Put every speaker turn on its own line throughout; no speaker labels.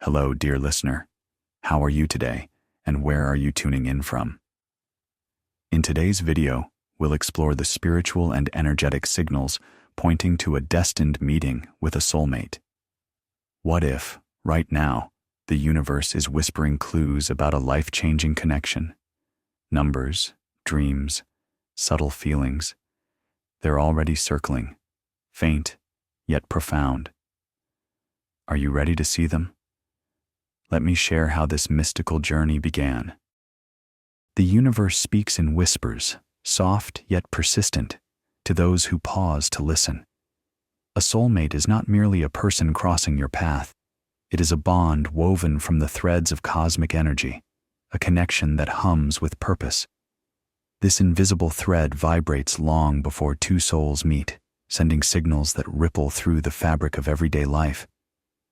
Hello, dear listener. How are you today, and where are you tuning in from? In today's video, we'll explore the spiritual and energetic signals pointing to a destined meeting with a soulmate. What if, right now, the universe is whispering clues about a life-changing connection? Numbers, dreams, subtle feelings. They're already circling, faint, yet profound. Are you ready to see them? Let me share how this mystical journey began. The universe speaks in whispers, soft yet persistent, to those who pause to listen. A soulmate is not merely a person crossing your path. It is a bond woven from the threads of cosmic energy, a connection that hums with purpose. This invisible thread vibrates long before two souls meet, sending signals that ripple through the fabric of everyday life.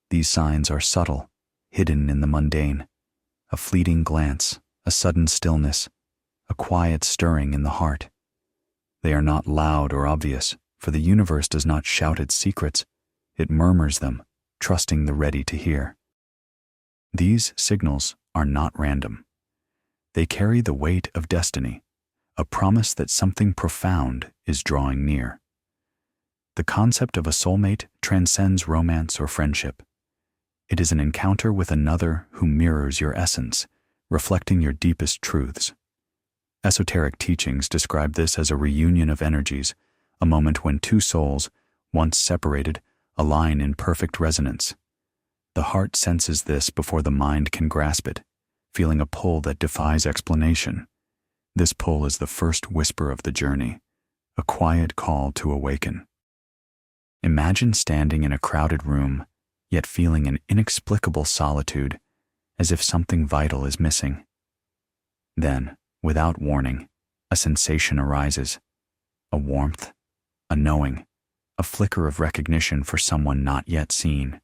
These signs are subtle, hidden in the mundane. A fleeting glance, a sudden stillness, a quiet stirring in the heart. They are not loud or obvious, for the universe does not shout its secrets. It murmurs them, trusting the ready to hear. These signals are not random. They carry the weight of destiny, a promise that something profound is drawing near. The concept of a soulmate transcends romance or friendship. It is an encounter with another who mirrors your essence, reflecting your deepest truths. Esoteric teachings describe this as a reunion of energies, a moment when two souls, once separated, align in perfect resonance. The heart senses this before the mind can grasp it, feeling a pull that defies explanation. This pull is the first whisper of the journey, a quiet call to awaken. Imagine standing in a crowded room, yet feeling an inexplicable solitude, as if something vital is missing. Then, without warning, a sensation arises, a warmth, a knowing, a flicker of recognition for someone not yet seen.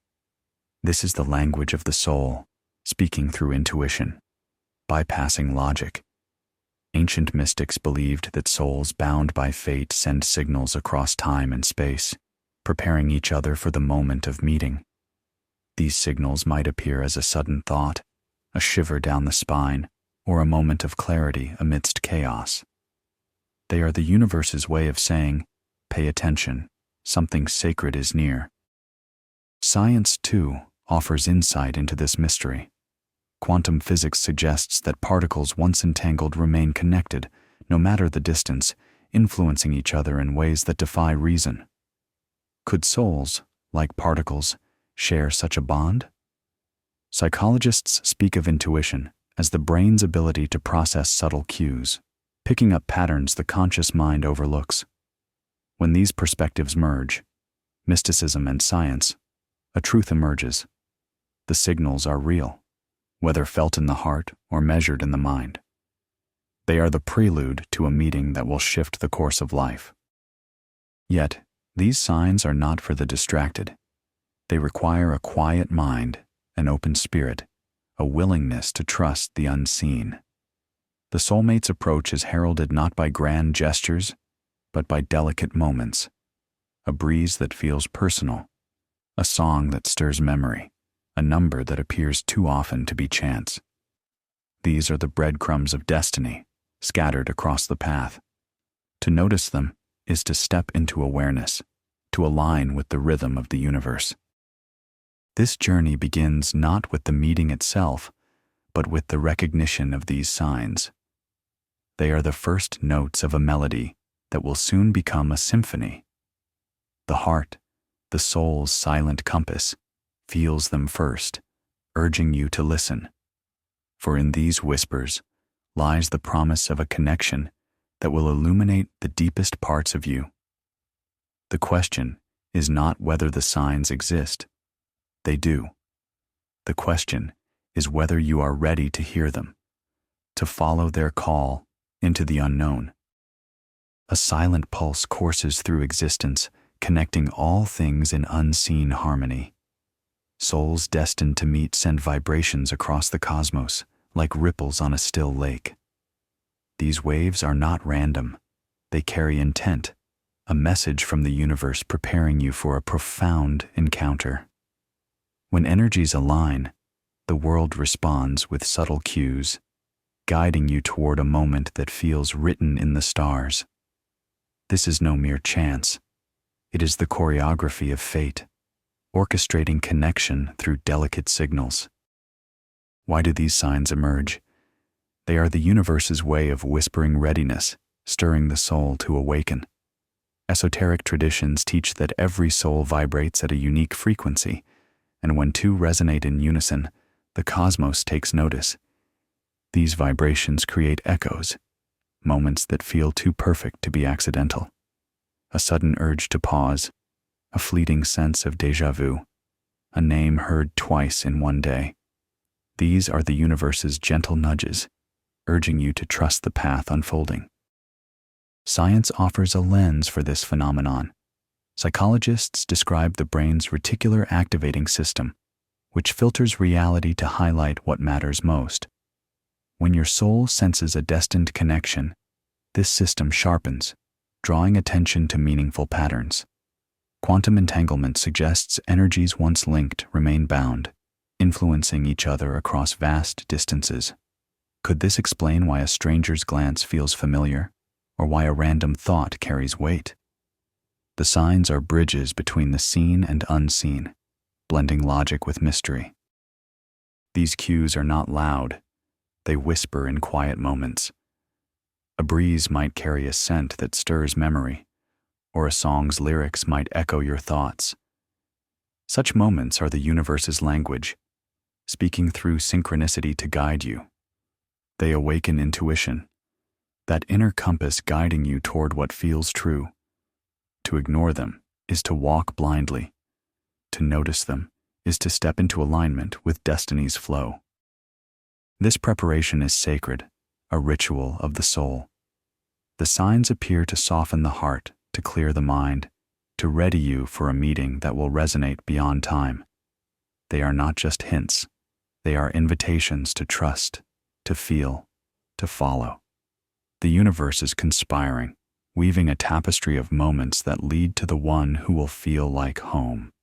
This is the language of the soul, speaking through intuition, bypassing logic. Ancient mystics believed that souls bound by fate send signals across time and space, preparing each other for the moment of meeting. These signals might appear as a sudden thought, a shiver down the spine, or a moment of clarity amidst chaos. They are the universe's way of saying, "Pay attention, something sacred is near." Science, too, offers insight into this mystery. Quantum physics suggests that particles once entangled remain connected, no matter the distance, influencing each other in ways that defy reason. Could souls, like particles, share such a bond? Psychologists speak of intuition as the brain's ability to process subtle cues, picking up patterns the conscious mind overlooks. When these perspectives merge, mysticism and science, a truth emerges. The signals are real, whether felt in the heart or measured in the mind. They are the prelude to a meeting that will shift the course of life. Yet, these signs are not for the distracted. They require a quiet mind, an open spirit, a willingness to trust the unseen. The soulmate's approach is heralded not by grand gestures, but by delicate moments. A breeze that feels personal, a song that stirs memory, a number that appears too often to be chance. These are the breadcrumbs of destiny, scattered across the path. To notice them is to step into awareness, to align with the rhythm of the universe. This journey begins not with the meeting itself, but with the recognition of these signs. They are the first notes of a melody that will soon become a symphony. The heart, the soul's silent compass, feels them first, urging you to listen. For in these whispers lies the promise of a connection that will illuminate the deepest parts of you. The question is not whether the signs exist. They do. The question is whether you are ready to hear them, to follow their call into the unknown. A silent pulse courses through existence, connecting all things in unseen harmony. Souls destined to meet send vibrations across the cosmos, like ripples on a still lake. These waves are not random. They carry intent, a message from the universe preparing you for a profound encounter. When energies align, The world responds with subtle cues, guiding you toward a moment that feels written in the stars. This is no mere chance. It is the choreography of fate, orchestrating connection through delicate signals. Why do these signs emerge? They are the universe's way of whispering readiness, stirring the soul to awaken. Esoteric traditions teach that every soul vibrates at a unique frequency, and when two resonate in unison, the cosmos takes notice. These vibrations create echoes, moments that feel too perfect to be accidental. A sudden urge to pause, a fleeting sense of déjà vu, a name heard twice in one day. These are the universe's gentle nudges, urging you to trust the path unfolding. Science offers a lens for this phenomenon. Psychologists describe the brain's reticular activating system, which filters reality to highlight what matters most. When your soul senses a destined connection, this system sharpens, drawing attention to meaningful patterns. Quantum entanglement suggests energies once linked remain bound, influencing each other across vast distances. Could this explain why a stranger's glance feels familiar, or why a random thought carries weight? The signs are bridges between the seen and unseen, blending logic with mystery. These cues are not loud. They whisper in quiet moments. A breeze might carry a scent that stirs memory, or a song's lyrics might echo your thoughts. Such moments are the universe's language, speaking through synchronicity to guide you. They awaken intuition, that inner compass guiding you toward what feels true. To ignore them is to walk blindly. To notice them is to step into alignment with destiny's flow. This preparation is sacred, a ritual of the soul. The signs appear to soften the heart, to clear the mind, to ready you for a meeting that will resonate beyond time. They are not just hints. They are invitations to trust, to feel, to follow. The universe is conspiring, weaving a tapestry of moments that lead to the one who will feel like home.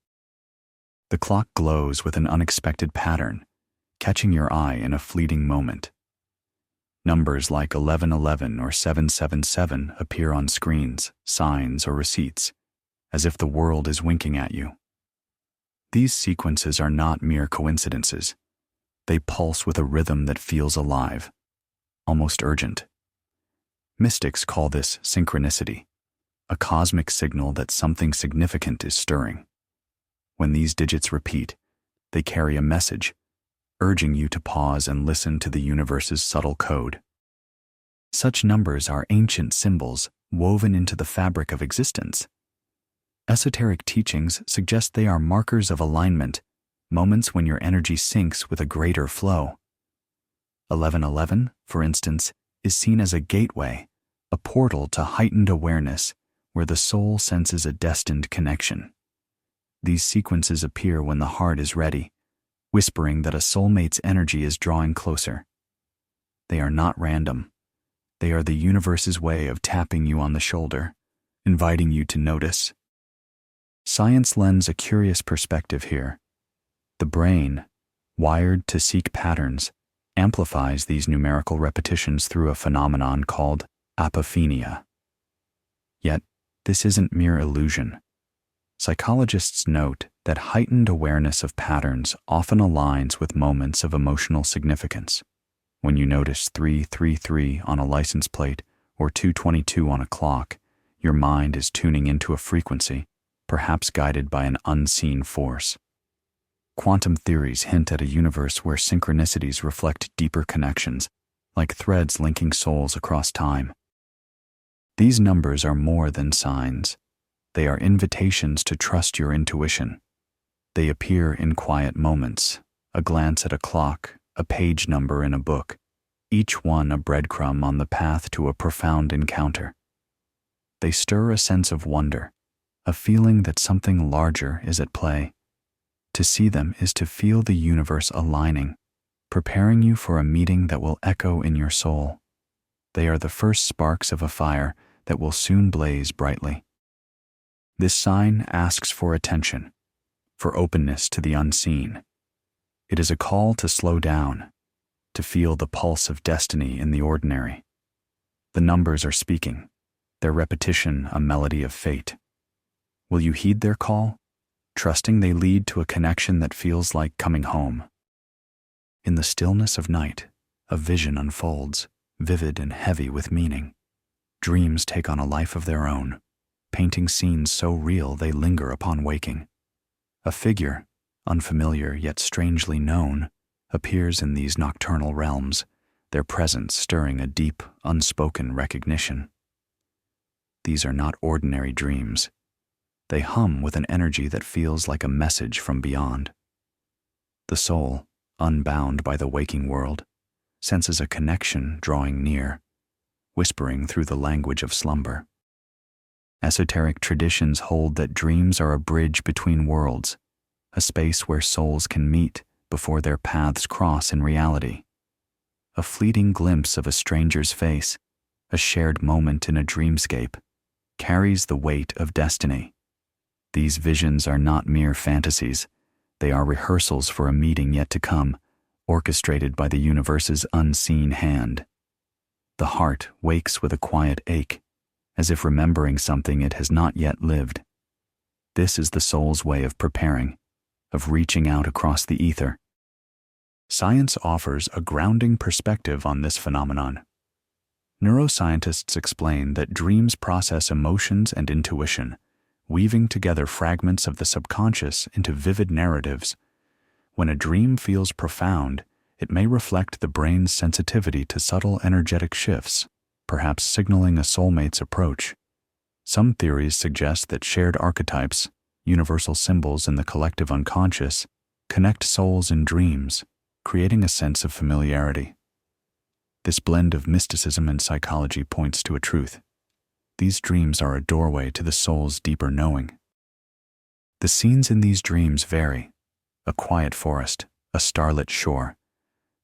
The clock glows with an unexpected pattern, catching your eye in a fleeting moment. Numbers like 1111 or 777 appear on screens, signs, or receipts, as if the world is winking at you. These sequences are not mere coincidences. They pulse with a rhythm that feels alive, almost urgent. Mystics call this synchronicity, a cosmic signal that something significant is stirring. When these digits repeat, they carry a message, urging you to pause and listen to the universe's subtle code. Such numbers are ancient symbols woven into the fabric of existence. Esoteric teachings suggest they are markers of alignment, moments when your energy syncs with a greater flow. 1111, for instance, is seen as a gateway, a portal to heightened awareness where the soul senses a destined connection. These sequences appear when the heart is ready, whispering that a soulmate's energy is drawing closer. They are not random. They are the universe's way of tapping you on the shoulder, inviting you to notice. Science lends a curious perspective here. The brain, wired to seek patterns, amplifies these numerical repetitions through a phenomenon called apophenia. Yet, this isn't mere illusion. Psychologists note that heightened awareness of patterns often aligns with moments of emotional significance. When you notice 333 on a license plate or 222 on a clock, your mind is tuning into a frequency, perhaps guided by an unseen force. Quantum theories hint at a universe where synchronicities reflect deeper connections, like threads linking souls across time. These numbers are more than signs. They are invitations to trust your intuition. They appear in quiet moments, a glance at a clock, a page number in a book, each one a breadcrumb on the path to a profound encounter. They stir a sense of wonder, a feeling that something larger is at play. To see them is to feel the universe aligning, preparing you for a meeting that will echo in your soul. They are the first sparks of a fire that will soon blaze brightly. This sign asks for attention, for openness to the unseen. It is a call to slow down, to feel the pulse of destiny in the ordinary. The numbers are speaking, their repetition a melody of fate. Will you heed their call, trusting they lead to a connection that feels like coming home? In the stillness of night, a vision unfolds, vivid and heavy with meaning. Dreams take on a life of their own, painting scenes so real they linger upon waking. A figure, unfamiliar yet strangely known, appears in these nocturnal realms, their presence stirring a deep, unspoken recognition. These are not ordinary dreams. They hum with an energy that feels like a message from beyond. The soul, unbound by the waking world, senses a connection drawing near, whispering through the language of slumber. Esoteric traditions hold that dreams are a bridge between worlds, a space where souls can meet before their paths cross in reality. A fleeting glimpse of a stranger's face, a shared moment in a dreamscape, carries the weight of destiny. These visions are not mere fantasies. They are rehearsals for a meeting yet to come, orchestrated by the universe's unseen hand. The heart wakes with a quiet ache, as if remembering something it has not yet lived. This is the soul's way of preparing, of reaching out across the ether. Science offers a grounding perspective on this phenomenon. Neuroscientists explain that dreams process emotions and intuition, weaving together fragments of the subconscious into vivid narratives. When a dream feels profound, it may reflect the brain's sensitivity to subtle energetic shifts, perhaps signaling a soulmate's approach. Some theories suggest that shared archetypes, universal symbols in the collective unconscious, connect souls in dreams, creating a sense of familiarity. This blend of mysticism and psychology points to a truth. These dreams are a doorway to the soul's deeper knowing. The scenes in these dreams vary: a quiet forest, a starlit shore,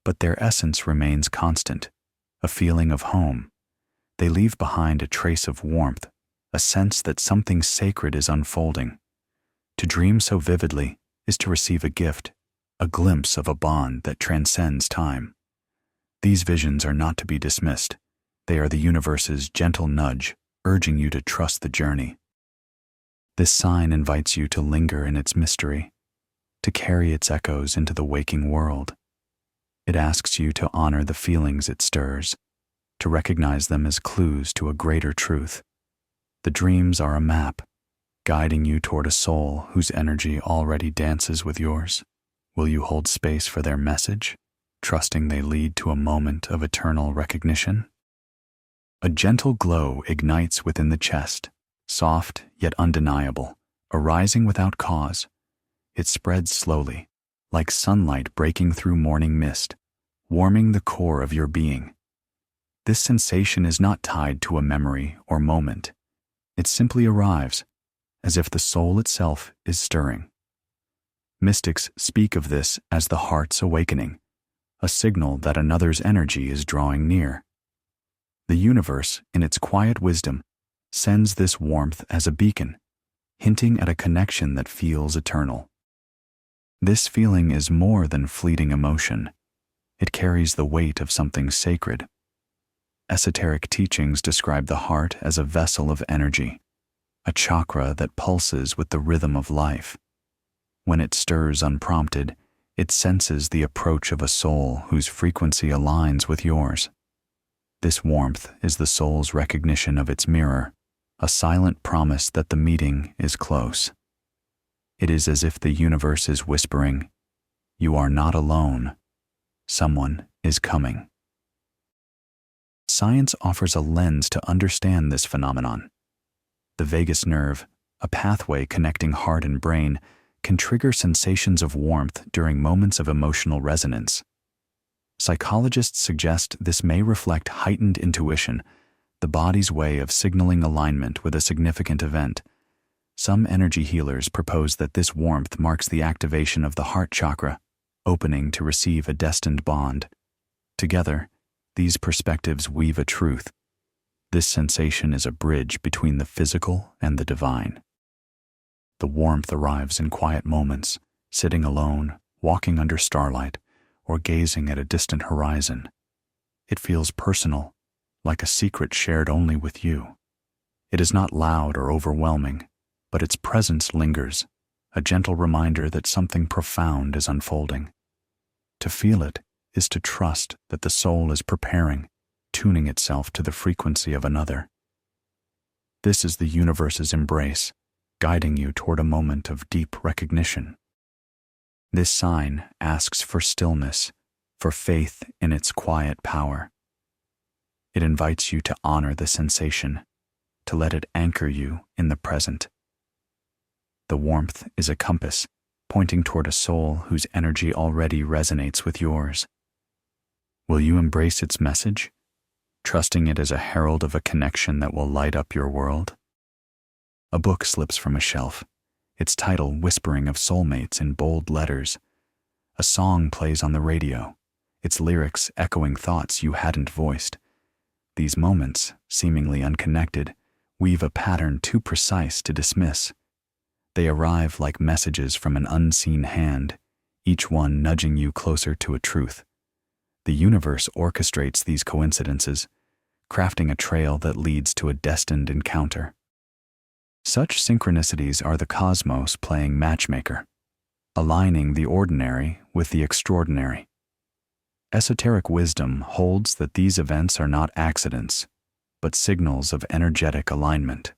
but their essence remains constant, a feeling of home. They leave behind a trace of warmth, a sense that something sacred is unfolding. To dream so vividly is to receive a gift, a glimpse of a bond that transcends time. These visions are not to be dismissed. They are the universe's gentle nudge, urging you to trust the journey. This sign invites you to linger in its mystery, to carry its echoes into the waking world. It asks you to honor the feelings it stirs, to recognize them as clues to a greater truth. The dreams are a map, guiding you toward a soul whose energy already dances with yours. Will you hold space for their message, trusting they lead to a moment of eternal recognition? A gentle glow ignites within the chest, soft yet undeniable, arising without cause. It spreads slowly, like sunlight breaking through morning mist, warming the core of your being. This sensation is not tied to a memory or moment. It simply arrives, as if the soul itself is stirring. Mystics speak of this as the heart's awakening, a signal that another's energy is drawing near. The universe, in its quiet wisdom, sends this warmth as a beacon, hinting at a connection that feels eternal. This feeling is more than fleeting emotion. It carries the weight of something sacred. Esoteric teachings describe the heart as a vessel of energy, a chakra that pulses with the rhythm of life. When it stirs unprompted, it senses the approach of a soul whose frequency aligns with yours. This warmth is the soul's recognition of its mirror, a silent promise that the meeting is close. It is as if the universe is whispering, "You are not alone. Someone is coming." Science offers a lens to understand this phenomenon. The vagus nerve, a pathway connecting heart and brain, can trigger sensations of warmth during moments of emotional resonance. Psychologists suggest this may reflect heightened intuition, the body's way of signaling alignment with a significant event. Some energy healers propose that this warmth marks the activation of the heart chakra, opening to receive a destined bond. Together, these perspectives weave a truth. This sensation is a bridge between the physical and the divine. The warmth arrives in quiet moments, sitting alone, walking under starlight, or gazing at a distant horizon. It feels personal, like a secret shared only with you. It is not loud or overwhelming, but its presence lingers, a gentle reminder that something profound is unfolding. To feel it is to trust that the soul is preparing, tuning itself to the frequency of another. This is the universe's embrace, guiding you toward a moment of deep recognition. This sign asks for stillness, for faith in its quiet power. It invites you to honor the sensation, to let it anchor you in the present. The warmth is a compass, pointing toward a soul whose energy already resonates with yours. Will you embrace its message, trusting it as a herald of a connection that will light up your world? A book slips from a shelf, its title whispering of soulmates in bold letters. A song plays on the radio, its lyrics echoing thoughts you hadn't voiced. These moments, seemingly unconnected, weave a pattern too precise to dismiss. They arrive like messages from an unseen hand, each one nudging you closer to a truth. The universe orchestrates these coincidences, crafting a trail that leads to a destined encounter. Such synchronicities are the cosmos playing matchmaker, aligning the ordinary with the extraordinary. Esoteric wisdom holds that these events are not accidents, but signals of energetic alignment.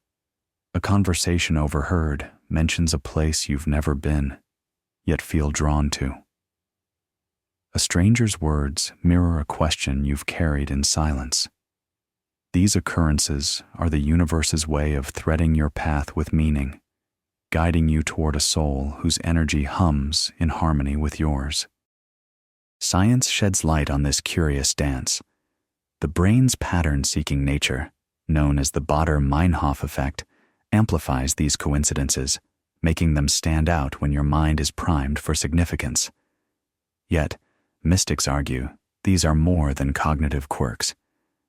A conversation overheard mentions a place you've never been, yet feel drawn to. A stranger's words mirror a question you've carried in silence. These occurrences are the universe's way of threading your path with meaning, guiding you toward a soul whose energy hums in harmony with yours. Science sheds light on this curious dance. The brain's pattern-seeking nature, known as the Baader-Meinhof effect, amplifies these coincidences, making them stand out when your mind is primed for significance. Yet, mystics argue these are more than cognitive quirks.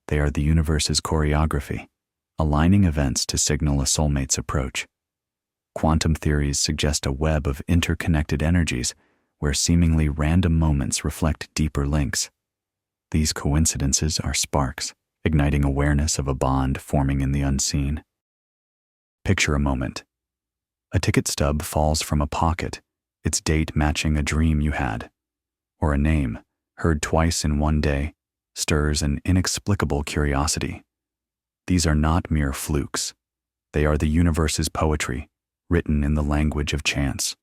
They are the universe's choreography, aligning events to signal a soulmate's approach. Quantum theories suggest a web of interconnected energies where seemingly random moments reflect deeper links. These coincidences are sparks, igniting awareness of a bond forming in the unseen. Picture a moment. A ticket stub falls from a pocket, its date matching a dream you had. Or a name, heard twice in one day, stirs an inexplicable curiosity. These are not mere flukes. They are the universe's poetry, written in the language of chance.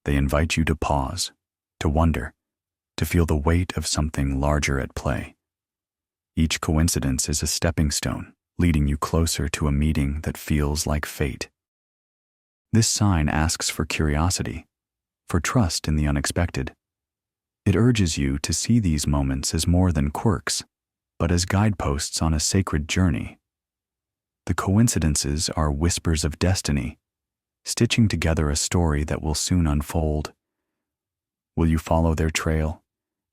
They invite you to pause, to wonder, to feel the weight of something larger at play. Each coincidence is a stepping stone, leading you closer to a meeting that feels like fate. This sign asks for curiosity, for trust in the unexpected. It urges you to see these moments as more than quirks, but as guideposts on a sacred journey. The coincidences are whispers of destiny, stitching together a story that will soon unfold. Will you follow their trail,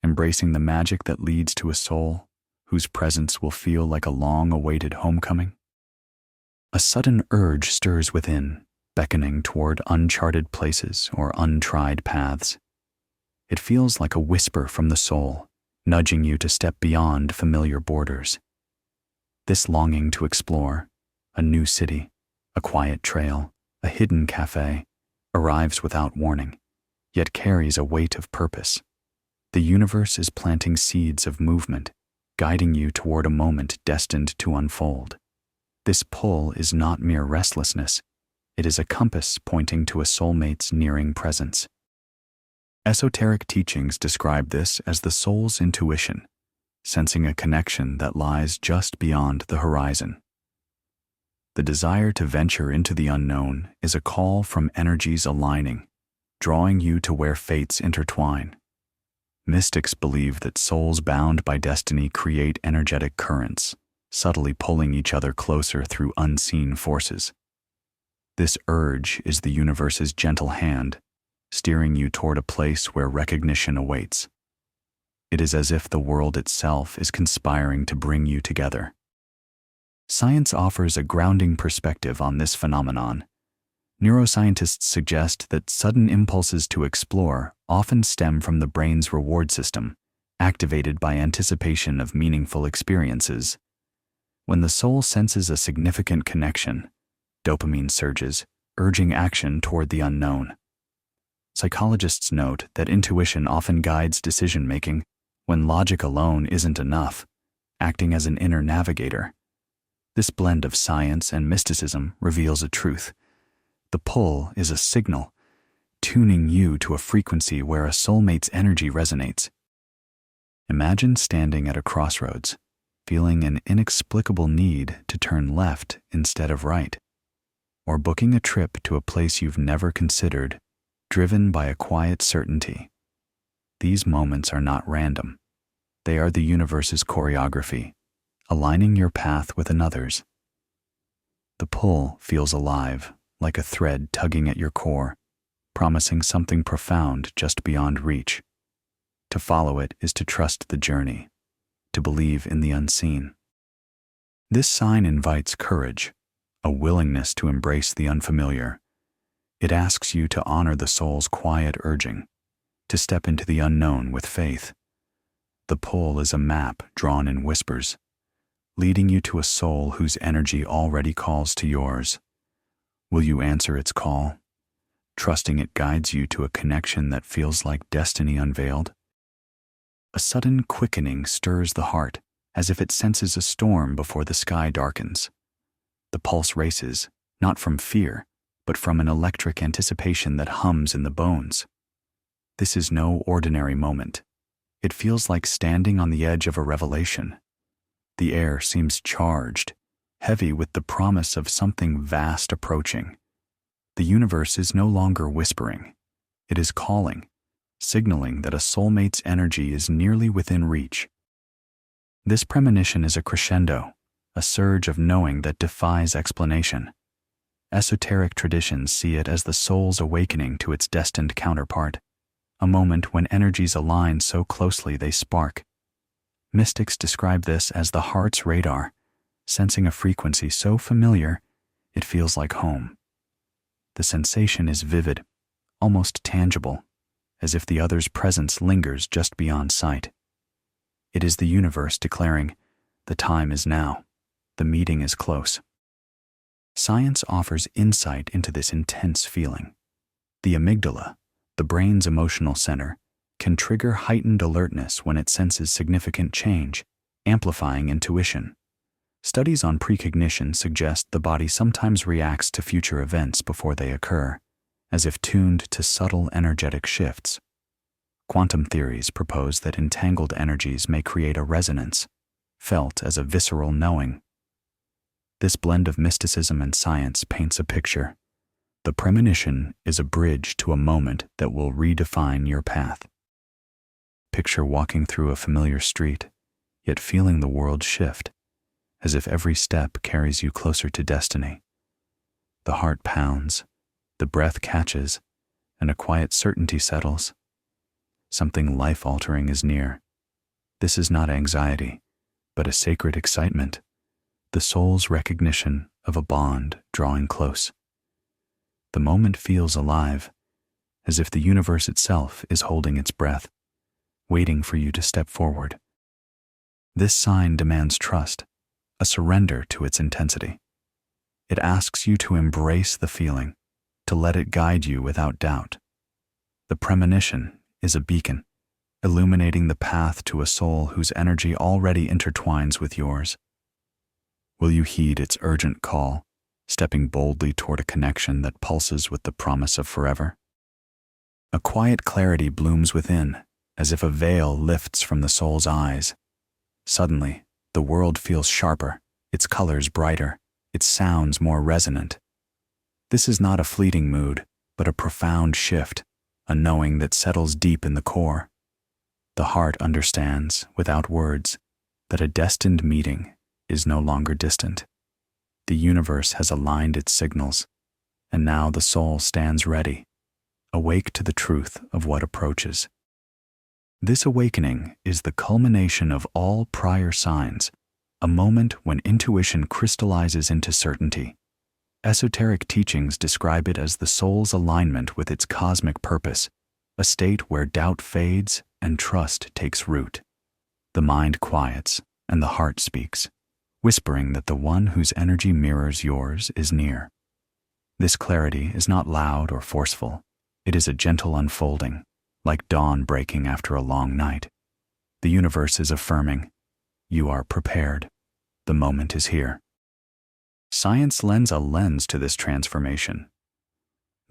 embracing the magic that leads to a soul whose presence will feel like a long-awaited homecoming? A sudden urge stirs within, beckoning toward uncharted places or untried paths. It feels like a whisper from the soul, nudging you to step beyond familiar borders. This longing to explore, a new city, a quiet trail, a hidden cafe, arrives without warning, yet carries a weight of purpose. The universe is planting seeds of movement, guiding you toward a moment destined to unfold. This pull is not mere restlessness. It is a compass pointing to a soulmate's nearing presence. Esoteric teachings describe this as the soul's intuition, sensing a connection that lies just beyond the horizon. The desire to venture into the unknown is a call from energies aligning, drawing you to where fates intertwine. Mystics believe that souls bound by destiny create energetic currents, subtly pulling each other closer through unseen forces. This urge is the universe's gentle hand, steering you toward a place where recognition awaits. It is as if the world itself is conspiring to bring you together. Science offers a grounding perspective on this phenomenon. Neuroscientists suggest that sudden impulses to explore often stem from the brain's reward system, activated by anticipation of meaningful experiences. When the soul senses a significant connection, dopamine surges, urging action toward the unknown. Psychologists note that intuition often guides decision-making when logic alone isn't enough, acting as an inner navigator. This blend of science and mysticism reveals a truth. The pull is a signal, tuning you to a frequency where a soulmate's energy resonates. Imagine standing at a crossroads, feeling an inexplicable need to turn left instead of right, or booking a trip to a place you've never considered, driven by a quiet certainty. These moments are not random. They are the universe's choreography, aligning your path with another's. The pull feels alive, like a thread tugging at your core, promising something profound just beyond reach. To follow it is to trust the journey, to believe in the unseen. This sign invites courage, a willingness to embrace the unfamiliar. It asks you to honor the soul's quiet urging, to step into the unknown with faith. The pull is a map drawn in whispers, leading you to a soul whose energy already calls to yours. Will you answer its call, trusting it guides you to a connection that feels like destiny unveiled? A sudden quickening stirs the heart, as if it senses a storm before the sky darkens. The pulse races, not from fear, but from an electric anticipation that hums in the bones. This is no ordinary moment. It feels like standing on the edge of a revelation. The air seems charged, heavy with the promise of something vast approaching. The universe is no longer whispering. It is calling, signaling that a soulmate's energy is nearly within reach. This premonition is a crescendo, a surge of knowing that defies explanation. Esoteric traditions see it as the soul's awakening to its destined counterpart, a moment when energies align so closely they spark. Mystics describe this as the heart's radar, sensing a frequency so familiar it feels like home. The sensation is vivid, almost tangible, as if the other's presence lingers just beyond sight. It is the universe declaring, "The time is now. The meeting is close." Science offers insight into this intense feeling. The amygdala, the brain's emotional center, can trigger heightened alertness when it senses significant change, amplifying intuition. Studies on precognition suggest the body sometimes reacts to future events before they occur, as if tuned to subtle energetic shifts. Quantum theories propose that entangled energies may create a resonance, felt as a visceral knowing. This blend of mysticism and science paints a picture. The premonition is a bridge to a moment that will redefine your path. Picture walking through a familiar street, yet feeling the world shift, as if every step carries you closer to destiny. The heart pounds, the breath catches, and a quiet certainty settles. Something life-altering is near. This is not anxiety, but a sacred excitement, the soul's recognition of a bond drawing close. The moment feels alive, as if the universe itself is holding its breath, waiting for you to step forward. This sign demands trust, a surrender to its intensity. It asks you to embrace the feeling, to let it guide you without doubt. The premonition is a beacon, illuminating the path to a soul whose energy already intertwines with yours. Will you heed its urgent call, stepping boldly toward a connection that pulses with the promise of forever? A quiet clarity blooms within, as if a veil lifts from the soul's eyes. Suddenly, the world feels sharper, its colors brighter, its sounds more resonant. This is not a fleeting mood, but a profound shift, a knowing that settles deep in the core. The heart understands, without words, that a destined meeting is no longer distant. The universe has aligned its signals, and now the soul stands ready, awake to the truth of what approaches. This awakening is the culmination of all prior signs, a moment when intuition crystallizes into certainty. Esoteric teachings describe it as the soul's alignment with its cosmic purpose, a state where doubt fades and trust takes root. The mind quiets and the heart speaks, whispering that the one whose energy mirrors yours is near. This clarity is not loud or forceful. It is a gentle unfolding, like dawn breaking after a long night. The universe is affirming, you are prepared. The moment is here. Science lends a lens to this transformation.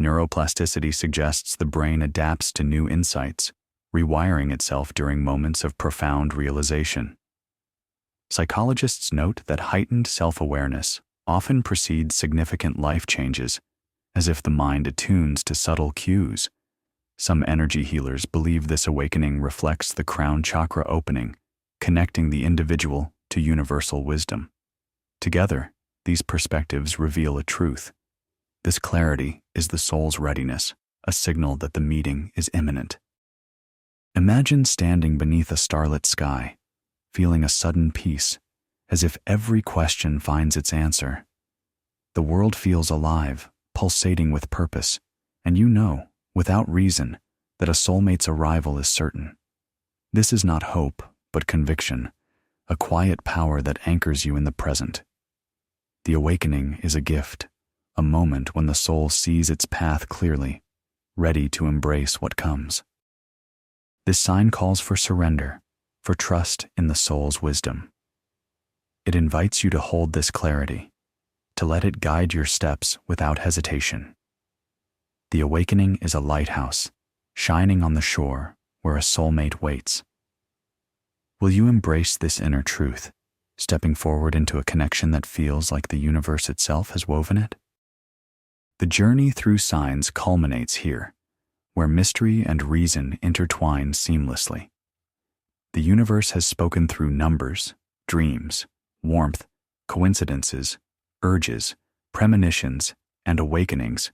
Neuroplasticity suggests the brain adapts to new insights, rewiring itself during moments of profound realization. Psychologists note that heightened self-awareness often precedes significant life changes, as if the mind attunes to subtle cues. Some energy healers believe this awakening reflects the crown chakra opening, connecting the individual to universal wisdom. Together, these perspectives reveal a truth. This clarity is the soul's readiness, a signal that the meeting is imminent. Imagine standing beneath a starlit sky, feeling a sudden peace, as if every question finds its answer. The world feels alive, pulsating with purpose, and you know, without reason, that a soulmate's arrival is certain. This is not hope, but conviction, a quiet power that anchors you in the present. The awakening is a gift, a moment when the soul sees its path clearly, ready to embrace what comes. This sign calls for surrender, for trust in the soul's wisdom. It invites you to hold this clarity, to let it guide your steps without hesitation. The awakening is a lighthouse, shining on the shore where a soulmate waits. Will you embrace this inner truth, stepping forward into a connection that feels like the universe itself has woven it? The journey through signs culminates here, where mystery and reason intertwine seamlessly. The universe has spoken through numbers, dreams, warmth, coincidences, urges, premonitions, and awakenings,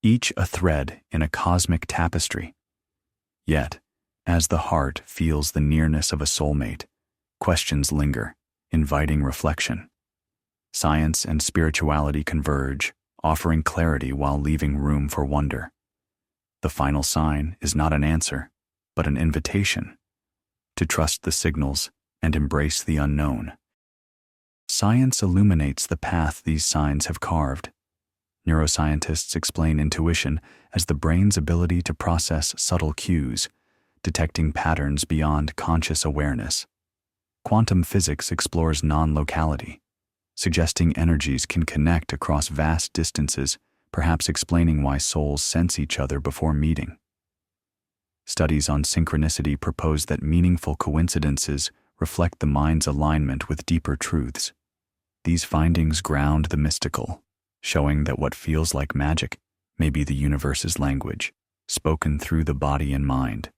each a thread in a cosmic tapestry. Yet, as the heart feels the nearness of a soulmate, questions linger, inviting reflection. Science and spirituality converge, offering clarity while leaving room for wonder. The final sign is not an answer, but an invitation to trust the signals and embrace the unknown. Science illuminates the path these signs have carved. Neuroscientists explain intuition as the brain's ability to process subtle cues, detecting patterns beyond conscious awareness. Quantum physics explores non-locality, suggesting energies can connect across vast distances, perhaps explaining why souls sense each other before meeting. Studies on synchronicity propose that meaningful coincidences reflect the mind's alignment with deeper truths. These findings ground the mystical, showing that what feels like magic may be the universe's language, spoken through the body and mind.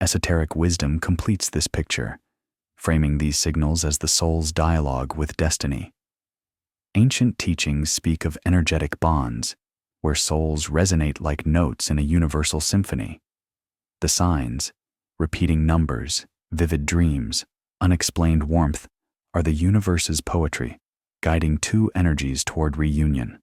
Esoteric wisdom completes this picture, framing these signals as the soul's dialogue with destiny. Ancient teachings speak of energetic bonds, where souls resonate like notes in a universal symphony. The signs, repeating numbers, vivid dreams, unexplained warmth, are the universe's poetry, guiding two energies toward reunion.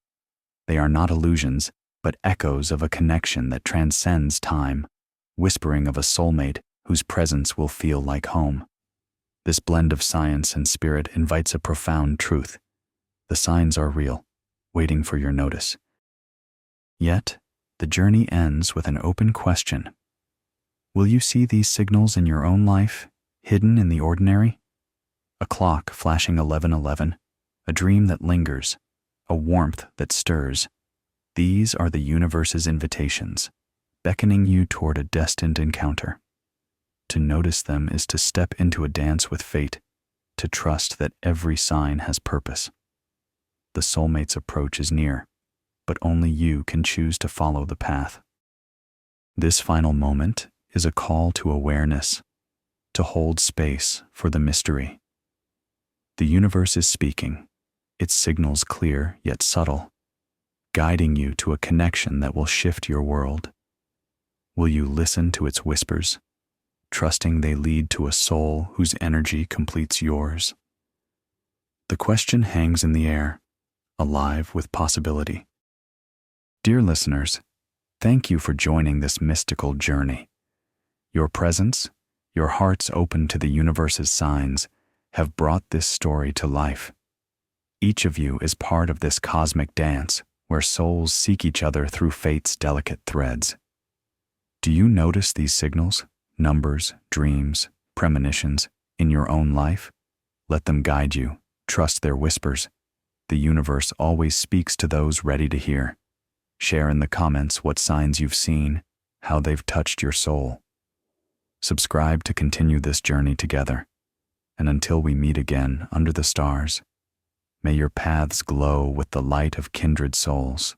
They are not illusions, but echoes of a connection that transcends time, whispering of a soulmate whose presence will feel like home. This blend of science and spirit invites a profound truth. The signs are real, waiting for your notice. Yet, the journey ends with an open question. Will you see these signals in your own life, hidden in the ordinary? A clock flashing 11:11, a dream that lingers, a warmth that stirs. These are the universe's invitations, beckoning you toward a destined encounter. To notice them is to step into a dance with fate, to trust that every sign has purpose. The soulmate's approach is near, but only you can choose to follow the path. This final moment is a call to awareness, to hold space for the mystery. The universe is speaking, its signals clear yet subtle, guiding you to a connection that will shift your world. Will you listen to its whispers, trusting they lead to a soul whose energy completes yours? The question hangs in the air. alive with possibility. Dear listeners, thank you for joining this mystical journey. Your presence, your hearts open to the universe's signs, have brought this story to life. Each of you is part of this cosmic dance where souls seek each other through fate's delicate threads. Do you notice these signals, numbers, dreams, premonitions, in your own life? Let them guide you. Trust their whispers. The universe always speaks to those ready to hear. Share in the comments what signs you've seen, how they've touched your soul. Subscribe to continue this journey together. And until we meet again under the stars, may your paths glow with the light of kindred souls.